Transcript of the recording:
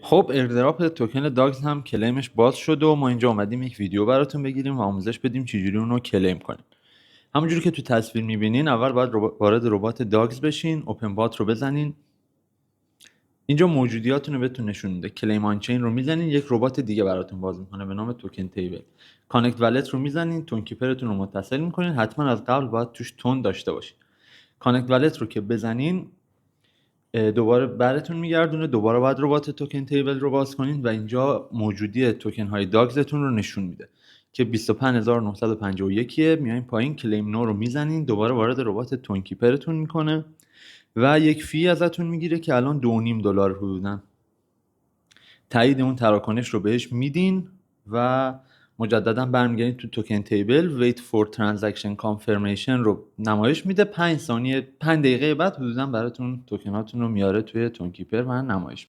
خب ایردراپ توکن داگز هم کلیمش باز شد و ما اینجا اومدیم یک ویدیو براتون بگیریم و آموزش بدیم چجوری اونو کلیم کنیم. همونجوری که تو تصویر میبینین اول باید وارد ربات داگز بشین، اوپن بات رو بزنین. اینجا موجودیاتون رو بهتون نشون میده. کلیم آن چین رو میزنین، یک ربات دیگه براتون باز میکنه به نام توکن تیبل. کانکت والت رو میزنین، تون کیپرتون رو متصل میکنین. حتما از قبل باید توش تون داشته باشین. کانکت والت رو که بزنین دوباره براتون میگردونه، دوباره باید ربات توکن تیبل رو باز کنین و اینجا موجودی توکن های داگزتون رو نشون میده که 25951 میاین پایین کلیم نو رو میزنین، دوباره وارد ربات تون کیپرتون میکنه و یک فی ازتون میگیره که الان $2.5 حدوداً. تایید اون تراکنش رو بهش میدین و مجددا برمیگردید تو توکن تیبل. wait for transaction confirmation رو نمایش میده. 5 دقیقه بعد حدودا براتون توکناتون رو میاره توی تون کیپر و نمایش